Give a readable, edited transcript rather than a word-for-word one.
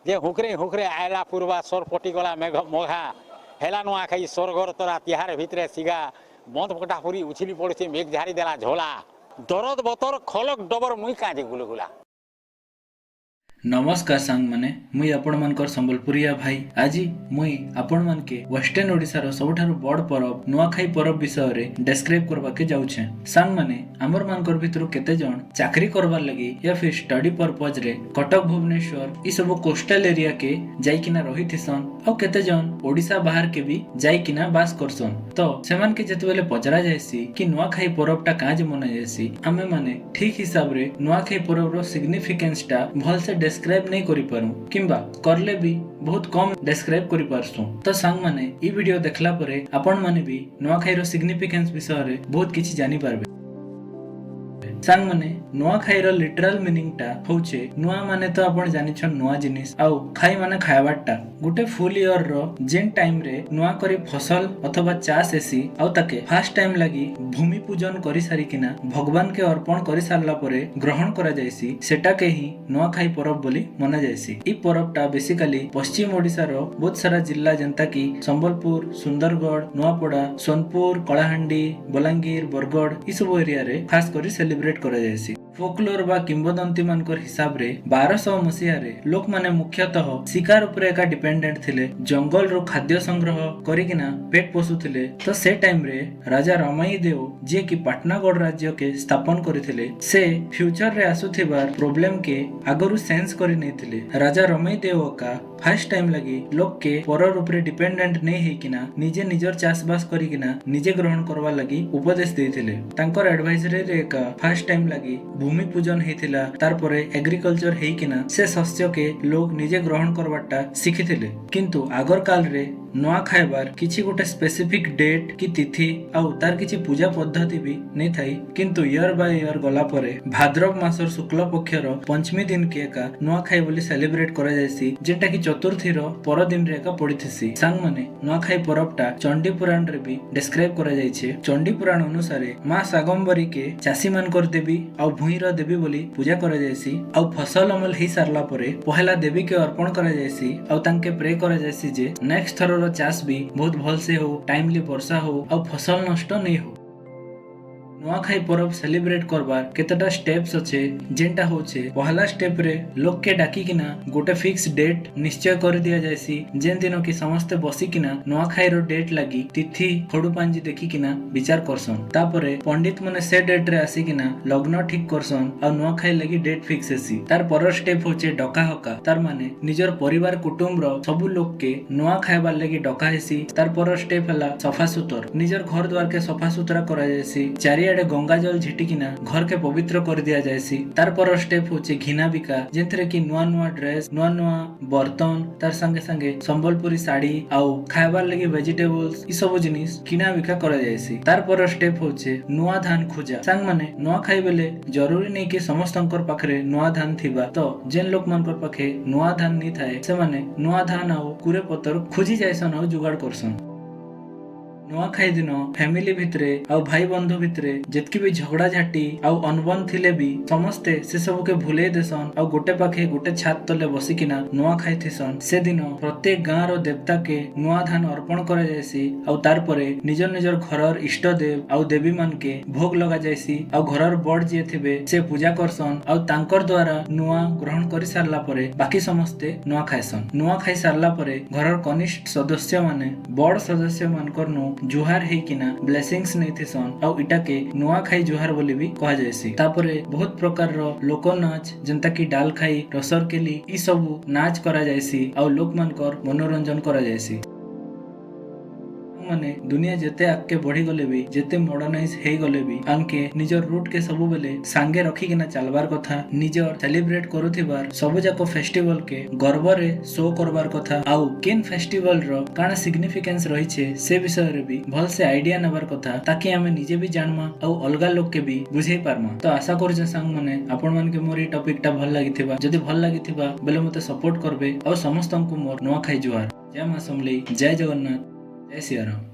जे हुकरे हुकरे आयला पूर्वा सोर पटिगला मेघ मघा हेला नुआ खाई स्वर्गर तरा तिहार भितरे सिगा बंद पटा पुरी उछिली पड़े मेघ झाड़ी देला झोला दरद बतर खलक डबर मुई काजे गुलगुला। नमस्कार सांग माने मुई आपण मानकर संबलपुरिया भाई आज मुई आपण मान के वेस्टर्न ओडिसा रो सबठारु बड़ परब नुआखाई परब विषय रे डिस्क्राइब करबा के जाउछे। सांग माने हमर मानकर भितरु केते जण चाकरी करबार लगी या फिर स्टडी पर्पज रे कटक भुवनेश्वर ई सब कोस्टल एरिया के जाइकिना रहिथिसन और केते जण ओडिसा बाहर के भी जाइकिना बास करसन। तो सेमान के जतबेले पचरा जायसी कि नुआखाई परबटा काज मना जायसी हमें माने ठीक हिसाब रे नुआखाई परब रो सिग्निफिकेंस टा भल से डिस्क्राइब नहीं करि पारू किंबा करले भी बहुत कम डिस्क्राइब करि पारसु। तो सांग माने ई वीडियो देखला परे आपण माने भी नुआखाई रो सिग्निफिकेंस विषय रे बहुत किछि जानि पारबे। सांग माने नुआखाई रो लिटरल मीनिंग टा होचे नुआ माने तो आपण जानि छन नुआ जिनिस आउ खाई माने खायबाटा गुटे फुल ईयर रो जेन टाइम रे नुआ करी फसल अथवा चाष एसी आउ ताके फर्स्ट टाइम लागि भूमि पूजन करि सारी किना भगवान के अर्पण करि सारला परे ग्रहण करा जायसी सेटा के ही नुआखाई परब बोली मना जायसी। ई परब टा बेसिकली पश्चिम ओडिसा रो बहुत सारा जिल्ला जनता की संबलपुर सुंदरगढ़ नुआपड़ा सोनपुर कलाहांडी बलांगीर बरगढ़ ई सब एरिया रे खास करी सेलिब्रेट करा जायसी। फोकलोर बा किंबदंती मानकर हिसाब रे 1200 मसीहा रे लोक माने मुख्यतः शिकार उपरे एका डिपेंडेंट थिले जंगल रो खाद्य संग्रह करिकिना पेट पोसुथिले। तो से टाइम रे राजा रमाई देव जे कि पाटनागढ़ राज्य के स्थापन करिथिले से फ्यूचर रे आसुथिबार प्रॉब्लम के आगरु सेंस करि नैथिले। राजा रमाई देव का फर्स्ट टाइम लगी लोक के परर उपरे डिपेंडेंट नै हेकिना निजे निजर चासबास करिकिना निजे ग्रहण करवा लगी उपदेश देथिले। तांकर एडवाइजरी रे का फर्स्ट टाइम लगी भूमि पूजन हेतिला तार परे एग्रीकल्चर हेकिना से शस्य के लोग निजे ग्रहण करवाटा शिखिथिले। किंतु आगर काल रे नुआ खाइबार किछि गोटे स्पेसिफिक डेट की तिथि आउ तार किछि पूजा पद्धति भी नै थाई किंतु ईयर बाय ईयर गला परे भाद्रव मासर शुक्ल पक्षर पंचमी दिन के का नुआ खाई बोली सेलिब्रेट करा जायसी जेटा कि चतुर्थी रो पर दिन रे का पड़िथिसी। सांग माने नुआ खाई परबटा चंडी पुराण रे भी डिस्क्राइब करा जायछे। चंडी पुराण अनुसार मां सागंबरी के चासी मानकर देवी आउ भूईर देवी बोली पूजा करा जायसी आउ फसल अमल ही सारला परे पहला देवी के अर्पण करा जायसी आउ तांके प्रे करा जायसी जे नेक्स्ट थर चाष भी बहुत भल से हो टाइमली वर्षा हो और फसल नष्ट नहीं हो। नुआखाई परब सेलिब्रेट करबार केतेटा स्टेप्स अच्छे जेंटा होचे पहला स्टेप रे लोक के डाकी किना गोटे फिक्स डेट निश्चय कर दिया जायसी जेन दिन की समस्त बसी किना नुआखाई रो डेट लगी तिथि खडु पांजी देखि किना विचार करसन। तापरे पंडित माने से डेट रे आसी किना लग्न ठीक करसन और नुआखाई लगी डेट फिक्स हेसी। तार पर स्टेप होचे डका हका तार माने निजर परिवार कुटुंब रो सब लोग के नुआ खाइबार लगी डका हेसी। तार पर स्टेप हला सफा सुतर निजर घर द्वार के सफा सुतरा करा जायसी चारिया गंगा जल झिटिकिना घर के पवित्र कर दिया जायसी। तार पर स्टेप होचे घिना बिका जेंथरे कि नुआ नुआ ड्रेस नुआ नुआ बर्तन तार संगे संगे संबलपुरी साड़ी आउ खाइबार लगी वेजिटेबल्स ई सब जिनिस किना बिका करा जायसी। तार पर स्टेप होचे नुआ धान खोजा। सांग माने नुआ खाइ बेले जरूरी नै कि समस्तंकर पाखरे नुआ धान थिबा तो जेन लोक मानकर पाखे नुआ धान नै थाए से माने नुआ धान आउ कुरे पतर खोजी जायसन आउ जुगाड़ करसन। नुआखाई दिन फैमिली भितरे आउ भाई बंधु भितरे जेतकी भी झगड़ा झाटी आउ अनबन थिले भी समस्ते से सब के भूले देसन आउ गोटे पाखे गोटे छात तले बसिकिना नुआ खाई थिसन। से दिन प्रत्येक गाँ रो देवता के नुआ धान अर्पण करा जायसी आउ तार परे निजर निजर घरर इष्ट देव आउ देवी मान के भोग लगा जायसी आउ घरर बड़ जे थिबे से पूजा करसन आउ तांकर द्वारा नुआ ग्रहण करि सारला परे बाकी समस्ते नुआ खाइसन। नुआ खाई सारला परे घरर कनिष्ठ सदस्य माने बड़ सदस्य मानकर नु जुहार हेकिना ब्लेसिंग्स नैथिसन आउ इटा के नुआखाई जुहार बोली भी कहा जायसी। तापरे बहुत प्रकार रो लोक नाच जनता की डाल खाई रसर केली ई सब नाच करा जायसी आउ लोक मानकर मनोरंजन करा जायसी। माने दुनिया जेते आके बढ़ी गले भी जेते मॉडर्नाइज हे गले भी आनके निजर रूट के सब बेले सांगे रखी किना चलबार कथा निजर सेलिब्रेट करूथिबार सब जाको फेस्टिवल के गर्व रे शो करबार कथा आउ केन फेस्टिवल रो काना सिग्निफिकेंस रही छे से विषय रे भी भल से आइडिया नबार कथा ताकि हमें निजे भी जानमा आउ अलगा लोग के भी बुझे पारमा। तो आशा करू सांग माने आपण मान के मोर ई टॉपिक टा भल लागिथिबा जदी भल लागिथिबा बेले मते सपोर्ट करबे और समस्त को मोर नुआखाई जुहार। जय मां समलेई जय जगन्नाथ जय सिया राम।